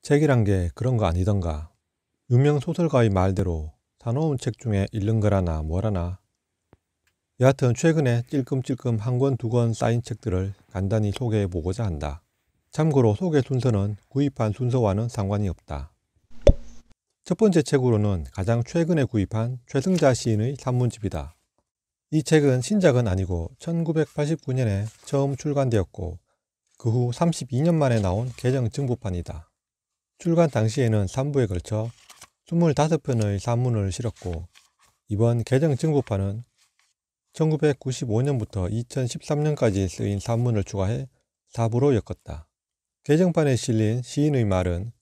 책이란 게 그런 거 아니던가. 유명 소설가의 말대로 사놓은 책 중에 읽는 거라나 뭐라나. 여하튼 최근에 찔끔찔끔 한 권, 두 권 쌓인 책들을 간단히 소개해 보고자 한다. 참고로 소개 순서는 구입한 순서와는 상관이 없다. 첫 번째 책으로는 가장 최근에 구입한 최승자 시인의 산문집이다. 이 책은 신작은 아니고 1989년에 처음 출간되었고 그 후 32년 만에 나온 개정 증부판이다. 출간 당시에는 3부에 걸쳐 25편의 산문을 실었고 이번 개정 증부판은 1995년부터 2013년까지 쓰인 산문을 추가해 4부로 엮었다. 개정판에 실린 시인의 말은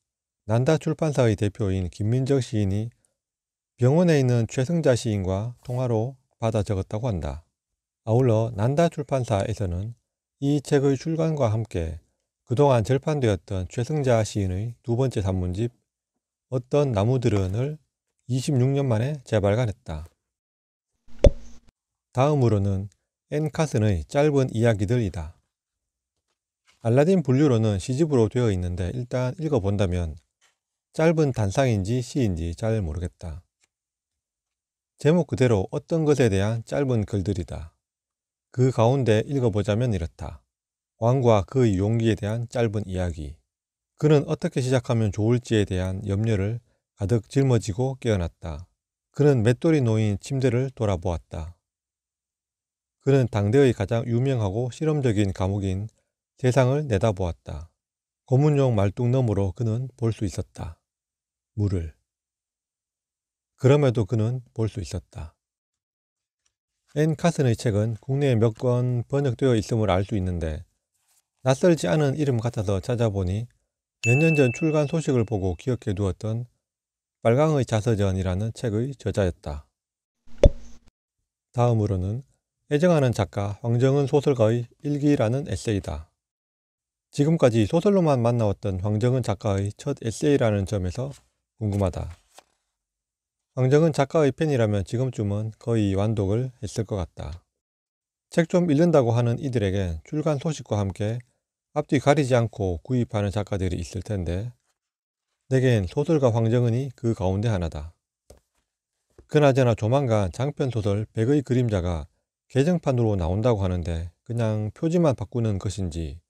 난다 출판사의 대표인 김민정 시인이 병원에 있는 최승자 시인과 통화로 받아 적었다고 한다. 아울러 난다 출판사에서는 이 책의 출간과 함께 그동안 절판되었던 최승자 시인의 두 번째 산문집 어떤 나무들은을 26년 만에 재발간했다. 다음으로는 앤 카슨의 짧은 이야기들이다. 알라딘 분류로는 시집으로 되어 있는데 일단 읽어본다면 짧은 단상인지 시인지 잘 모르겠다. 제목 그대로 어떤 것에 대한 짧은 글들이다. 그 가운데 읽어보자면 이렇다. 왕과 그의 용기에 대한 짧은 이야기. 그는 어떻게 시작하면 좋을지에 대한 염려를 가득 짊어지고 깨어났다. 그는 맷돌이 놓인 침대를 돌아보았다. 그는 당대의 가장 유명하고 실험적인 감옥인 세상을 내다보았다. 고문용 말뚝 너머로 그는 볼 수 있었다. 물을. 그럼에도 그는 볼 수 있었다. 앤 카슨의 책은 국내에 몇 권 번역되어 있음을 알 수 있는데 낯설지 않은 이름 같아서 찾아보니 몇 년 전 출간 소식을 보고 기억해 두었던 빨강의 자서전이라는 책의 저자였다. 다음으로는 애정하는 작가 황정은 소설가의 일기라는 에세이다. 지금까지 소설로만 만나왔던 황정은 작가의 첫 에세이라는 점에서 궁금하다. 황정은 작가의 팬이라면 지금쯤은 거의 완독을 했을 것 같다. 책 좀 읽는다고 하는 이들에겐 출간 소식과 함께 앞뒤 가리지 않고 구입하는 작가들이 있을 텐데 내겐 소설가 황정은이 그 가운데 하나다. 그나저나 조만간 장편소설 백의 그림자가 개정판으로 나온다고 하는데 그냥 표지만 바꾸는 것인지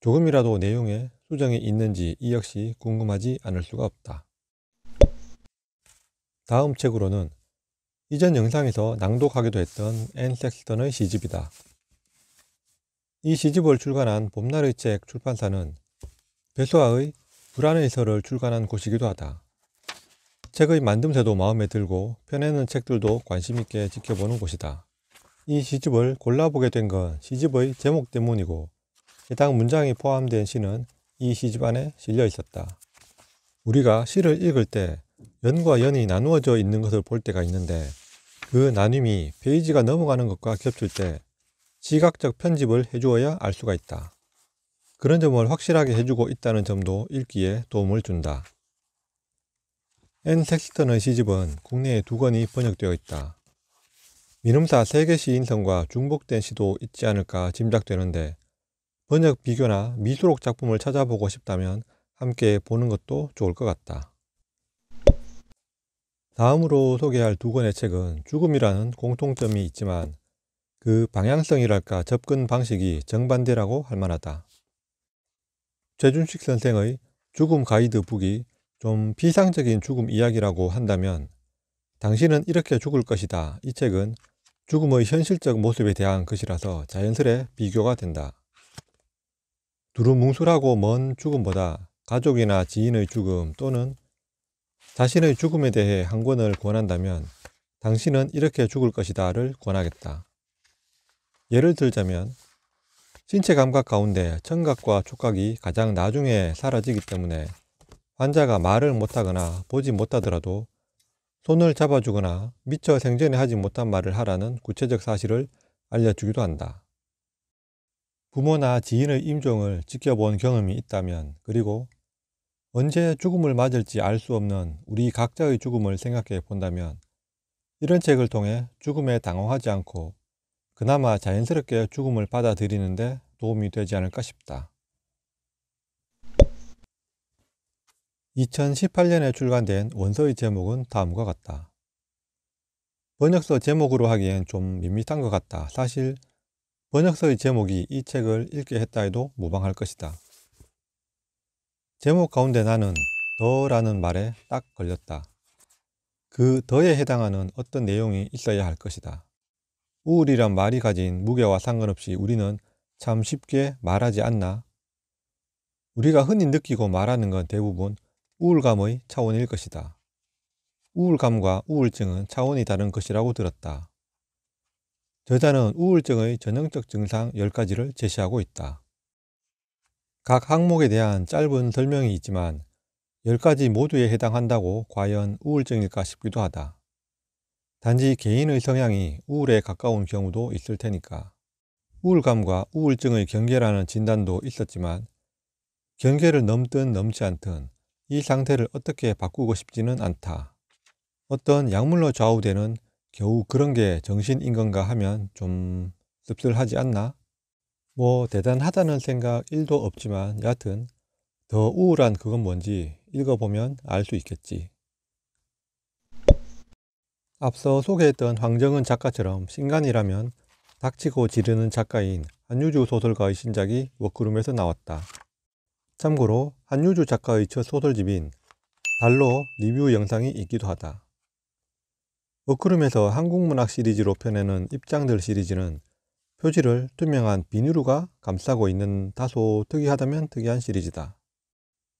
조금이라도 내용에 수정이 있는지 이 역시 궁금하지 않을 수가 없다. 다음 책으로는 이전 영상에서 낭독하기도 했던 앤 섹스턴의 시집이다. 이 시집을 출간한 봄날의 책 출판사는 배수아의 불안의 설을 출간한 곳이기도 하다. 책의 만듦새도 마음에 들고 펴내는 책들도 관심있게 지켜보는 곳이다. 이 시집을 골라보게 된 건 시집의 제목 때문이고 해당 문장이 포함된 시는 이 시집 안에 실려 있었다. 우리가 시를 읽을 때 연과 연이 나누어져 있는 것을 볼 때가 있는데 그 나눔이 페이지가 넘어가는 것과 겹칠 때 시각적 편집을 해주어야 알 수가 있다. 그런 점을 확실하게 해주고 있다는 점도 읽기에 도움을 준다. 앤 섹스턴의 시집은 국내에 2권이 번역되어 있다. 민음사 세계 시인성과 중복된 시도 있지 않을까 짐작되는데 번역 비교나 미수록 작품을 찾아보고 싶다면 함께 보는 것도 좋을 것 같다. 다음으로 소개할 2권의 책은 죽음이라는 공통점이 있지만 그 방향성이랄까 접근 방식이 정반대라고 할 만하다. 최준식 선생의 죽음 가이드 북이 좀 비상적인 죽음 이야기라고 한다면 당신은 이렇게 죽을 것이다. 이 책은 죽음의 현실적 모습에 대한 것이라서 자연스레 비교가 된다. 두루뭉술하고 먼 죽음보다 가족이나 지인의 죽음 또는 자신의 죽음에 대해 한 권을 권한다면 당신은 이렇게 죽을 것이다를 권하겠다. 예를 들자면 신체 감각 가운데 청각과 촉각이 가장 나중에 사라지기 때문에 환자가 말을 못하거나 보지 못하더라도 손을 잡아주거나 미처 생전에 하지 못한 말을 하라는 구체적 사실을 알려주기도 한다. 부모나 지인의 임종을 지켜본 경험이 있다면 그리고 언제 죽음을 맞을지 알 수 없는 우리 각자의 죽음을 생각해 본다면 이런 책을 통해 죽음에 당황하지 않고 그나마 자연스럽게 죽음을 받아들이는 데 도움이 되지 않을까 싶다. 2018년에 출간된 원서의 제목은 다음과 같다. 번역서 제목으로 하기엔 좀 밋밋한 것 같다. 사실 번역서의 제목이 이 책을 읽게 했다 해도 무방할 것이다. 제목 가운데 나는 더라는 말에 딱 걸렸다. 그 더에 해당하는 어떤 내용이 있어야 할 것이다. 우울이란 말이 가진 무게와 상관없이 우리는 참 쉽게 말하지 않나? 우리가 흔히 느끼고 말하는 건 대부분 우울감의 차원일 것이다. 우울감과 우울증은 차원이 다른 것이라고 들었다. 저자는 우울증의 전형적 증상 10가지를 제시하고 있다. 각 항목에 대한 짧은 설명이 있지만 10가지 모두에 해당한다고 과연 우울증일까 싶기도 하다. 단지 개인의 성향이 우울에 가까운 경우도 있을 테니까. 우울감과 우울증의 경계라는 진단도 있었지만 경계를 넘든 넘지 않든 이 상태를 어떻게 바꾸고 싶지는 않다. 어떤 약물로 좌우되는 겨우 그런 게 정신인 건가 하면 좀 씁쓸하지 않나? 뭐 대단하다는 생각 1도 없지만 여하튼 더 우울한 그건 뭔지 읽어보면 알 수 있겠지. 앞서 소개했던 황정은 작가처럼 신간이라면 닥치고 지르는 작가인 한유주 소설가의 신작이 워크룸에서 나왔다. 참고로 한유주 작가의 첫 소설집인 달로 리뷰 영상이 있기도 하다. 워크룸에서 한국문학 시리즈로 펴내는 입장들 시리즈는 표지를 투명한 비닐루가 감싸고 있는 다소 특이하다면 특이한 시리즈다.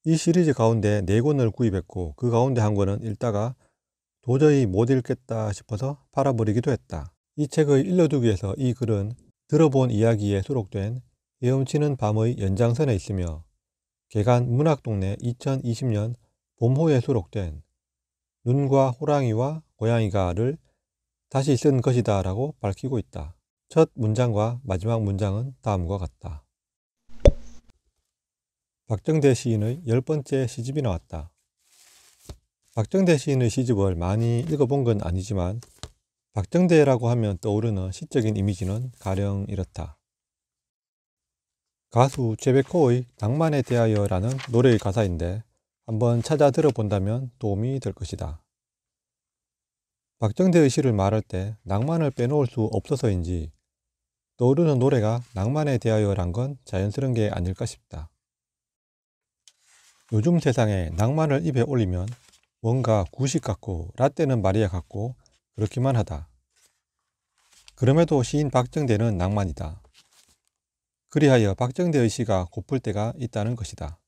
이 시리즈 가운데 4권을 구입했고 그 가운데 한 권은 읽다가 도저히 못 읽겠다 싶어서 팔아버리기도 했다. 이 책의 일러두기에서 이 글은 들어본 이야기에 수록된 헤엄치는 밤의 연장선에 있으며 개간 문학동네 2020년 봄호에 수록된 눈과 호랑이와 고양이가를 다시 쓴 것이다 라고 밝히고 있다. 첫 문장과 마지막 문장은 다음과 같다. 박정대 시인의 10번째 시집이 나왔다. 박정대 시인의 시집을 많이 읽어본 건 아니지만 박정대라고 하면 떠오르는 시적인 이미지는 가령 이렇다. 가수 제베코의 낭만에 대하여라는 노래의 가사인데 한번 찾아 들어본다면 도움이 될 것이다. 박정대의 시를 말할 때 낭만을 빼놓을 수 없어서인지 떠오르는 노래가 낭만에 대하여란 건 자연스러운 게 아닐까 싶다. 요즘 세상에 낭만을 입에 올리면 뭔가 구식 같고 라떼는 마리아 같고 그렇기만 하다. 그럼에도 시인 박정대는 낭만이다. 그리하여 박정대의 시가 고플 때가 있다는 것이다.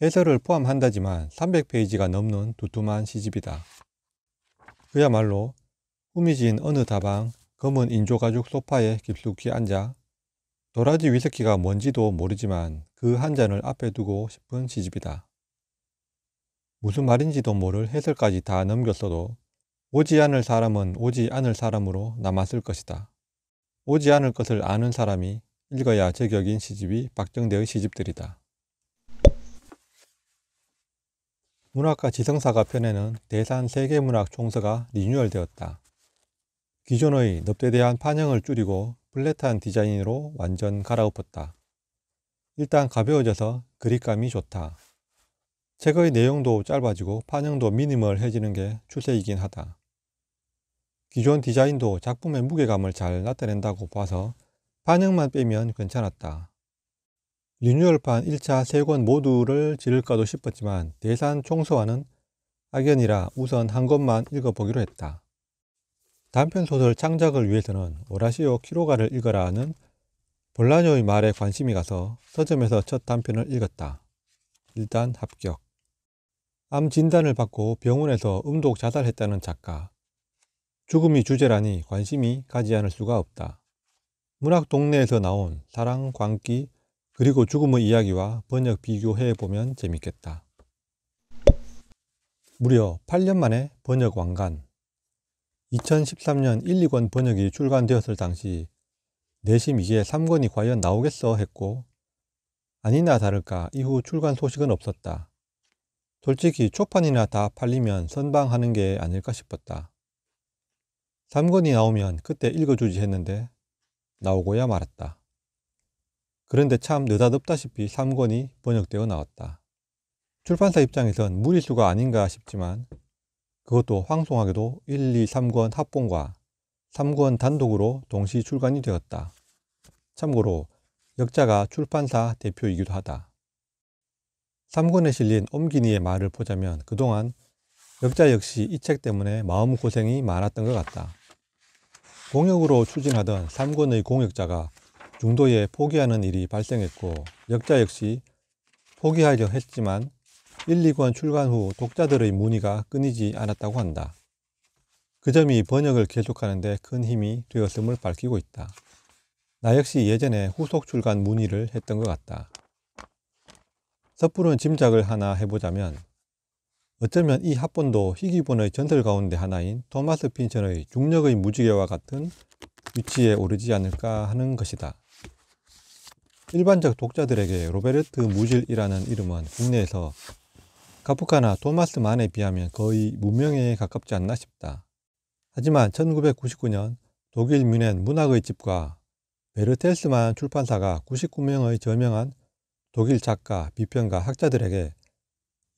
해설을 포함한다지만 300페이지가 넘는 두툼한 시집이다. 그야말로 후미진 어느 다방 검은 인조가죽 소파에 깊숙이 앉아 도라지 위스키가 뭔지도 모르지만 그 한 잔을 앞에 두고 싶은 시집이다. 무슨 말인지도 모를 해설까지 다 넘겼어도 오지 않을 사람은 오지 않을 사람으로 남았을 것이다. 오지 않을 것을 아는 사람이 읽어야 제격인 시집이 박정대의 시집들이다. 문학과 지성사가 펴내는 대산 세계문학 총서가 리뉴얼되었다. 기존의 넙대대한 판형을 줄이고 플랫한 디자인으로 완전 갈아엎었다. 일단 가벼워져서 그립감이 좋다. 책의 내용도 짧아지고 판형도 미니멀해지는 게 추세이긴 하다. 기존 디자인도 작품의 무게감을 잘 나타낸다고 봐서 판형만 빼면 괜찮았다. 리뉴얼판 1차 3권 모두를 지를까도 싶었지만 대산 총서와는 악연이라 우선 한 권만 읽어보기로 했다. 단편소설 창작을 위해서는 오라시오 키로가를 읽어라 하는 볼라뇨의 말에 관심이 가서 서점에서 첫 단편을 읽었다. 일단 합격. 암 진단을 받고 병원에서 음독 자살했다는 작가. 죽음이 주제라니 관심이 가지 않을 수가 없다. 문학 동네에서 나온 사랑, 광기, 그리고 죽음의 이야기와 번역 비교해보면 재밌겠다. 무려 8년 만에 번역 완간. 2013년 1, 2권 번역이 출간되었을 당시 내심 이게 3권이 과연 나오겠어 했고 아니나 다를까 이후 출간 소식은 없었다. 솔직히 초판이나 다 팔리면 선방하는 게 아닐까 싶었다. 3권이 나오면 그때 읽어주지 했는데 나오고야 말았다. 그런데 참 느닷없다시피 3권이 번역되어 나왔다. 출판사 입장에선 무리수가 아닌가 싶지만 그것도 황송하게도 1, 2, 3권 합본과 3권 단독으로 동시 출간이 되었다. 참고로 역자가 출판사 대표이기도 하다. 3권에 실린 옴기니의 말을 보자면 그동안 역자 역시 이 책 때문에 마음고생이 많았던 것 같다. 공역으로 추진하던 3권의 공역자가 중도에 포기하는 일이 발생했고 역자 역시 포기하려 했지만 1, 2권 출간 후 독자들의 문의가 끊이지 않았다고 한다. 그 점이 번역을 계속하는 데 큰 힘이 되었음을 밝히고 있다. 나 역시 예전에 후속 출간 문의를 했던 것 같다. 섣부른 짐작을 하나 해보자면 어쩌면 이 합본도 희귀본의 전설 가운데 하나인 토마스 핀천의 중력의 무지개와 같은 위치에 오르지 않을까 하는 것이다. 일반적 독자들에게 로베르트 무질이라는 이름은 국내에서 카프카나 토마스 만에 비하면 거의 무명에 가깝지 않나 싶다. 하지만 1999년 독일 뮌헨 문학의 집과 베르텔스만 출판사가 99명의 저명한 독일 작가, 비평가, 학자들에게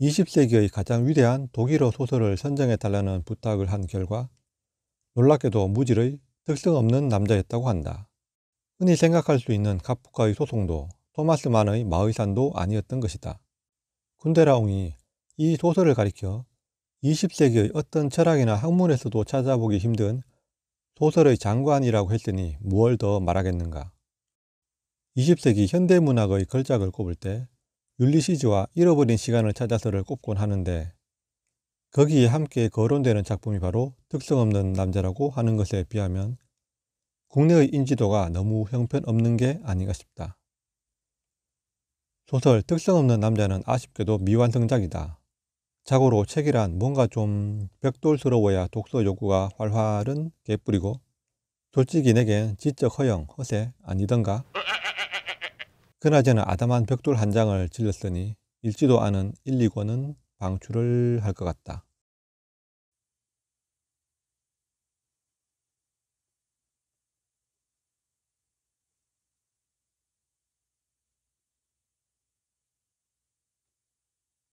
20세기의 가장 위대한 독일어 소설을 선정해 달라는 부탁을 한 결과 놀랍게도 무질의 특성 없는 남자였다고 한다. 흔히 생각할 수 있는 카프카의 소송도 토마스 만의 마의산도 아니었던 것이다. 쿤데라옹이 이 소설을 가리켜 20세기의 어떤 철학이나 학문에서도 찾아보기 힘든 소설의 장관이라고 했으니 무얼 더 말하겠는가. 20세기 현대문학의 걸작을 꼽을 때 율리시즈와 잃어버린 시간을 찾아서를 꼽곤 하는데 거기에 함께 거론되는 작품이 바로 특성 없는 남자라고 하는 것에 비하면 국내의 인지도가 너무 형편없는 게 아닌가 싶다. 소설 특성 없는 남자는 아쉽게도 미완성작이다. 자고로 책이란 뭔가 좀 벽돌스러워야 독서 욕구가 활활은 개뿌리고 솔직히 내겐 지적 허영, 허세 아니던가? 그나저나 아담한 벽돌 한 장을 질렀으니 읽지도 않은 1, 2권은 방출을 할 것 같다.